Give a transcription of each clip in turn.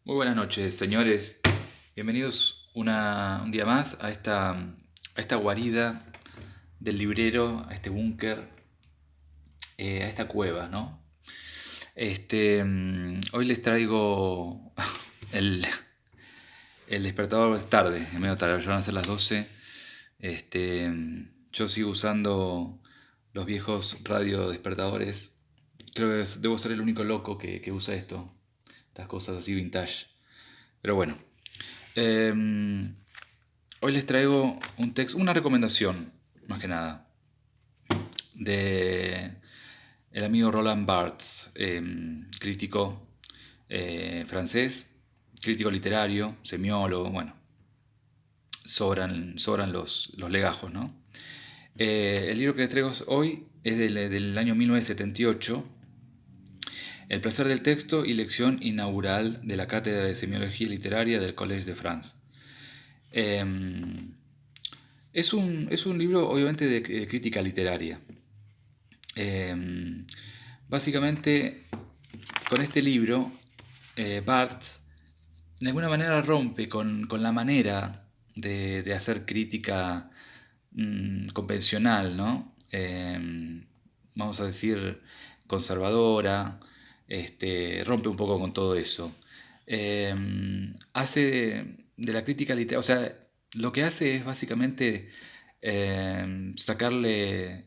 Muy buenas noches, señores. Bienvenidos un día más a esta guarida del librero, a este búnker, a esta cueva, ¿no? Hoy les traigo el, el despertador. Es tarde, es medio tarde, ya van a ser las 12. Este, yo sigo usando los viejos radio despertadores. Creo que debo ser el único loco que usa estas cosas así vintage. Pero bueno. Eh, Hoy les traigo un texto, una recomendación, más que nada, de el amigo Roland Barthes, crítico francés, crítico literario, semiólogo, bueno, sobran los legajos, ¿no? El libro que les traigo hoy es del año 1978, El placer del texto y lección inaugural de la Cátedra de Semiología Literaria del Collège de France. Eh, es un libro, obviamente, de crítica literaria. Eh, Básicamente, con este libro, Barthes de alguna manera rompe con la manera de hacer crítica convencional, ¿no? Vamos a decir conservadora, rompe un poco con todo eso. Hace de la crítica literaria, o sea, lo que hace es básicamente sacarle,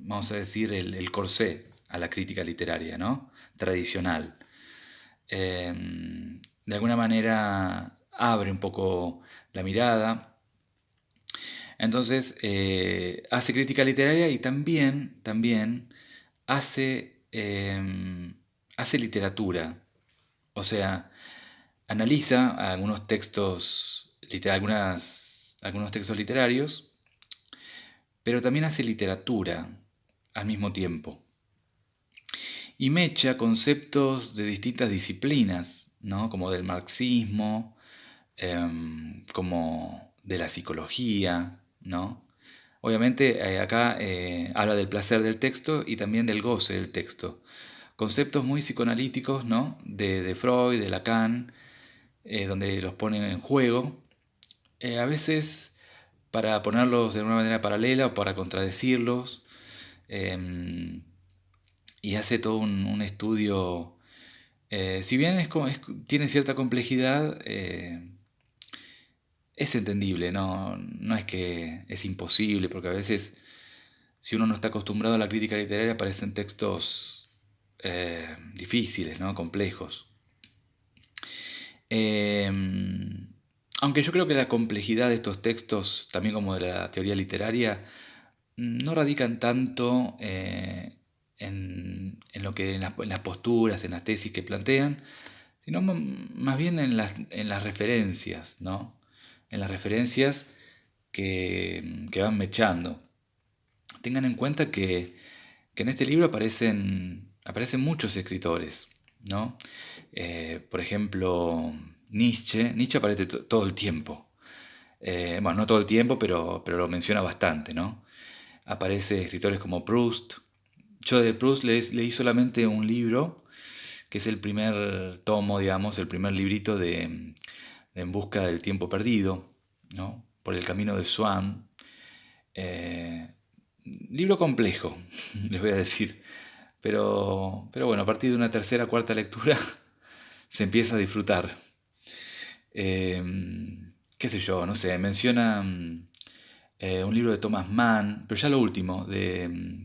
vamos a decir, el corsé a la crítica literaria, ¿no? Tradicional. De alguna manera abre un poco la mirada. Entonces, hace crítica literaria y también hace literatura. O sea, analiza algunos textos literarios, pero también hace literatura al mismo tiempo. Y mecha conceptos de distintas disciplinas, ¿no? Como del marxismo, como de la psicología, ¿no? Obviamente acá habla del placer del texto y también del goce del texto. Conceptos muy psicoanalíticos, ¿no? De Freud, de Lacan, donde los ponen en juego, a veces para ponerlos de una manera paralela o para contradecirlos, eh, y hace todo un estudio. Si bien tiene cierta complejidad, es entendible, no es que es imposible, porque a veces, si uno no está acostumbrado a la crítica literaria, parecen textos difíciles, ¿no? Complejos. Eh, Aunque yo creo que la complejidad de estos textos, también como de la teoría literaria, no radican tanto en lo que en las posturas, en las tesis que plantean, sino más bien en las referencias, ¿no? En las referencias que van mechando. Tengan en cuenta que en este libro aparecen muchos escritores, ¿no? Por ejemplo, Nietzsche aparece todo el tiempo. Bueno, no todo el tiempo, pero lo menciona bastante, ¿no? Aparece escritores como Proust. Yo de Proust leí solamente un libro, que es el primer tomo, digamos, el primer librito de En busca del tiempo perdido, ¿no? Por el camino de Swann. Eh, Libro complejo, les voy a decir. Pero bueno, a partir de una tercera, cuarta lectura se empieza a disfrutar. Eh, Qué sé yo, no sé, menciona un libro de Thomas Mann, pero ya lo último, de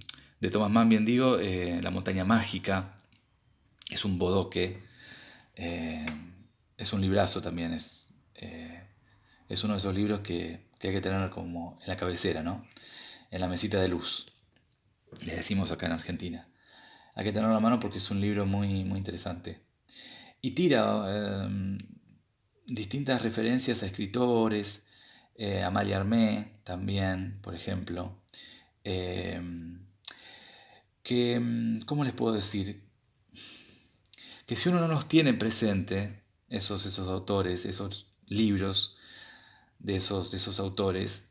Thomas Mann, bien digo, La montaña mágica, es un bodoque, eh, es un librazo también, es uno de esos libros que hay que tener como en la cabecera, ¿no? En la mesita de luz, le decimos acá en Argentina. Hay que tenerlo a mano porque es un libro muy, muy interesante. Y tira distintas referencias a escritores, a Mallarmé también, por ejemplo, eh, ¿cómo les puedo decir? Que si uno no los tiene presente, esos autores, esos libros de esos autores,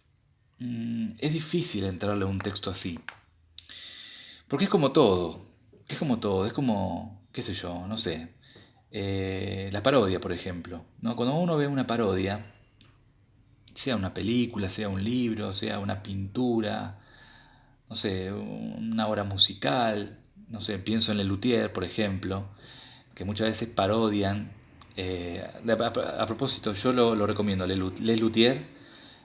es difícil entrarle a un texto así. Porque es como todo, qué sé yo, no sé. La parodia, por ejemplo, ¿no? Cuando uno ve una parodia, sea una película, sea un libro, sea una pintura, no sé, una obra musical, no sé, pienso en Lelutier, por ejemplo, que muchas veces parodian. A propósito, yo lo recomiendo, Lelutier,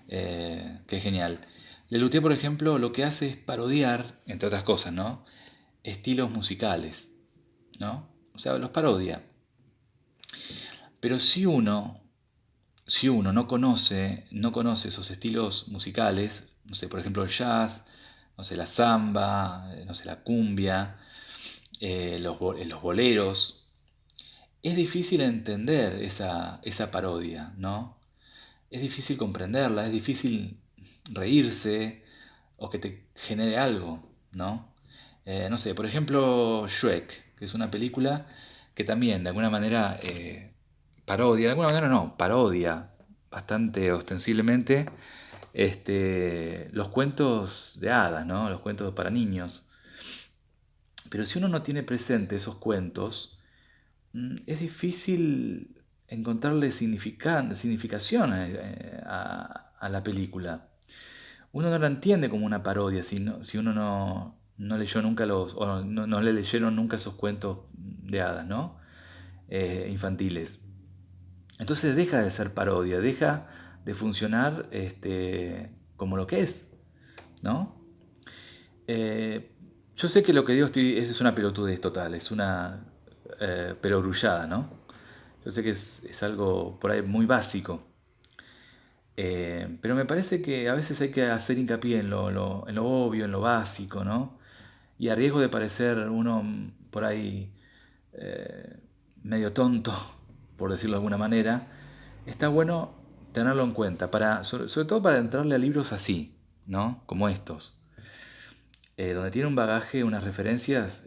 que es genial. Lelutier, por ejemplo, lo que hace es parodiar, entre otras cosas, ¿no? Estilos musicales, ¿no? O sea, los parodia. Pero si uno no conoce esos estilos musicales, no sé, por ejemplo el jazz, no sé, la samba, no sé, la cumbia, los boleros, es difícil entender esa parodia, ¿no? Es difícil comprenderla, es difícil reírse o que te genere algo, ¿no? No sé, por ejemplo, Shrek, que es una película que también de alguna manera parodia, de alguna manera no, parodia bastante ostensiblemente los cuentos de hadas, ¿no? Los cuentos para niños. Pero si uno no tiene presente esos cuentos, es difícil encontrarle significación a la película. Uno no la entiende como una parodia si uno no leyó nunca no le leyeron nunca esos cuentos de hadas, ¿no? Infantiles. Entonces deja de ser parodia, deja de funcionar como lo que es, ¿no? Eh, yo sé que lo que digo es una pelotudez total, es una perogrullada, ¿no? Yo sé que es algo por ahí muy básico, pero me parece que a veces hay que hacer hincapié en lo obvio, en lo básico, ¿no? Y a riesgo de parecer uno por ahí eh, medio tonto, por decirlo de alguna manera, está bueno tenerlo en cuenta, sobre todo para entrarle a libros así, ¿no? Como estos, donde tiene un bagaje, unas referencias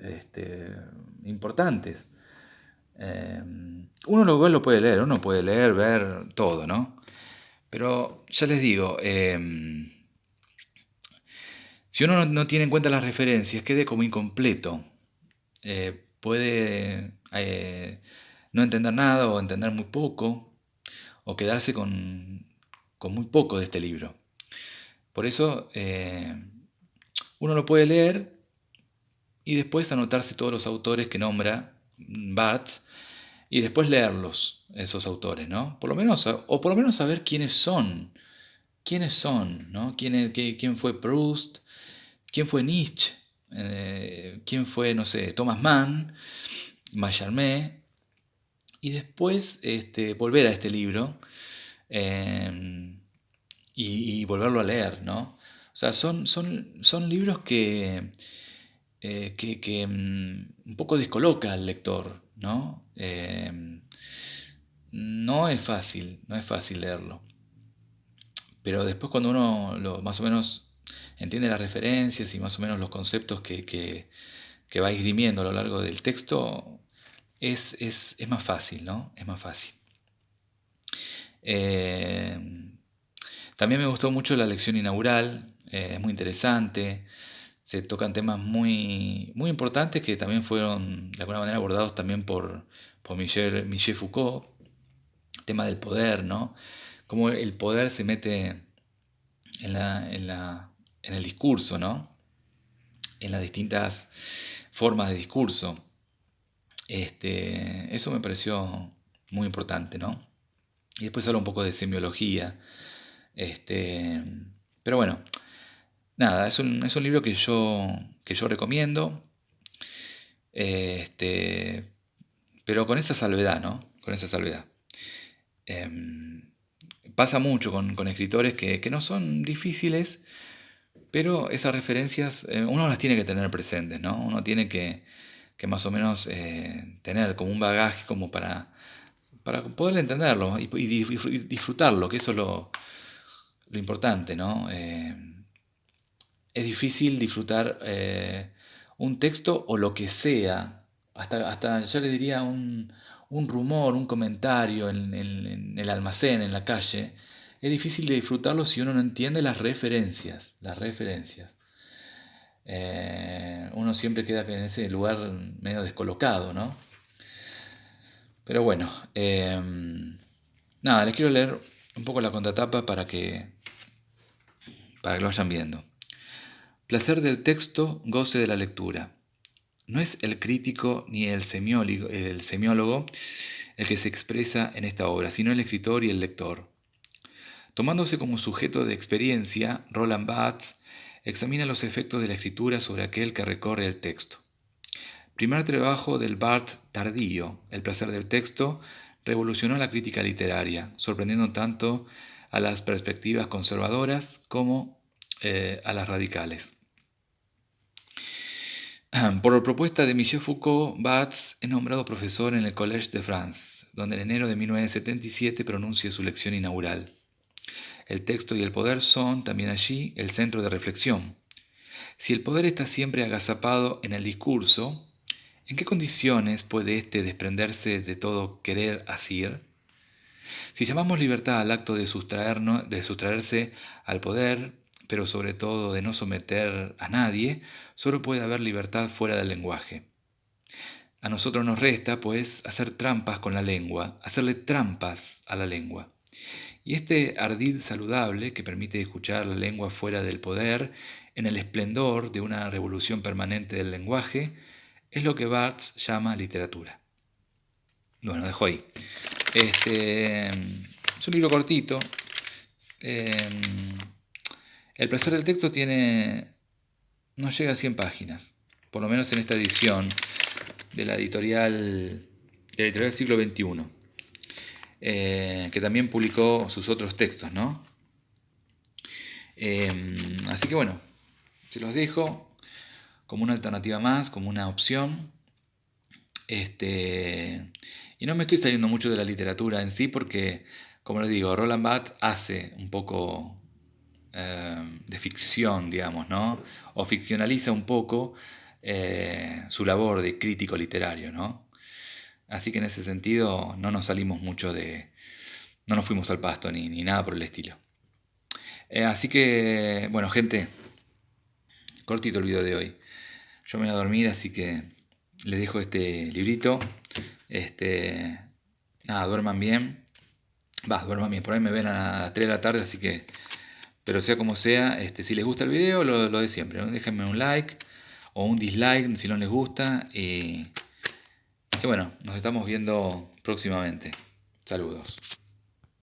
importantes. Uno lo puede leer, uno puede leer, ver todo, ¿no? Pero ya les digo, si uno no tiene en cuenta las referencias, quede como incompleto. Puede no entender nada o entender muy poco, o quedarse con muy poco de este libro. Por eso uno lo puede leer y después anotarse todos los autores que nombra Barthes y después leerlos, esos autores, ¿no? O por lo menos saber quiénes son, ¿no? ¿Quién fue Proust? ¿Quién fue Nietzsche? ¿Quién fue, no sé, Thomas Mann? Mallarmé? Y después volver a este libro eh, y volverlo a leer, ¿no? O sea, son libros que un poco descoloca al lector, ¿no? No es fácil leerlo. Pero después cuando uno más o menos entiende las referencias y más o menos los conceptos que va esgrimiendo a lo largo del texto, es más fácil, ¿no? Es más fácil. Eh, También me gustó mucho la lección inaugural, es muy interesante. Se tocan temas muy, muy importantes que también fueron de alguna manera abordados también por Michel Foucault. Tema del poder, ¿no? Cómo el poder se mete en el discurso, ¿no? En las distintas formas de discurso. Eso me pareció muy importante, ¿no? Y después habla un poco de semiología. Este, pero bueno, nada, es un libro que yo recomiendo. Este, pero con esa salvedad, ¿no? Con esa salvedad. Em, Pasa mucho con escritores que no son difíciles, pero esas referencias uno las tiene que tener presentes, ¿no? Uno tiene que más o menos tener como un bagaje como para poder entenderlo y disfrutarlo, que eso es lo importante, ¿no? Es difícil disfrutar un texto o lo que sea, hasta yo le diría un rumor, un comentario en el almacén, en la calle. Es difícil de disfrutarlo si uno no entiende las referencias, las referencias. Uno siempre queda en ese lugar medio descolocado, ¿no? Pero bueno, nada, les quiero leer un poco la contratapa para que lo vayan viendo. Placer del texto, goce de la lectura. No es el crítico ni el semiólogo el que se expresa en esta obra, sino el escritor y el lector. Tomándose como sujeto de experiencia, Roland Barthes examina los efectos de la escritura sobre aquel que recorre el texto. Primer trabajo del Barthes tardío, El placer del texto, revolucionó la crítica literaria, sorprendiendo tanto a las perspectivas conservadoras como a las radicales. Por propuesta de Michel Foucault, Barthes es nombrado profesor en el Collège de France, donde en enero de 1977 pronuncia su lección inaugural. El texto y el poder son, también allí, el centro de reflexión. Si el poder está siempre agazapado en el discurso, ¿en qué condiciones puede éste desprenderse de todo querer asir? Si llamamos libertad al acto de sustraerse al poder, pero sobre todo de no someter a nadie, solo puede haber libertad fuera del lenguaje. A nosotros nos resta, pues, hacer trampas con la lengua, hacerle trampas a la lengua. Y este ardid saludable que permite escuchar la lengua fuera del poder, en el esplendor de una revolución permanente del lenguaje, es lo que Barthes llama literatura. Bueno, dejo ahí. Es un libro cortito. El placer del texto no llega a 100 páginas, por lo menos en esta edición de la editorial Siglo XXI, que también publicó sus otros textos, ¿no? Así que bueno, se los dejo como una alternativa más, como una opción. Y no me estoy saliendo mucho de la literatura en sí porque, como les digo, Roland Barthes hace un poco de ficción, digamos, ¿no? O ficcionaliza un poco su labor de crítico literario, ¿no? Así que en ese sentido no nos salimos mucho no nos fuimos al pasto ni nada por el estilo. Así que, bueno, gente, cortito el video de hoy. Yo me voy a dormir, así que les dejo este librito. Nada, duerman bien. Duerman bien. Por ahí me ven a las 3 de la tarde, así que... Pero sea como sea, si les gusta el video, lo de siempre, ¿no? Déjenme un like o un dislike si no les gusta. Y bueno, nos estamos viendo próximamente. Saludos.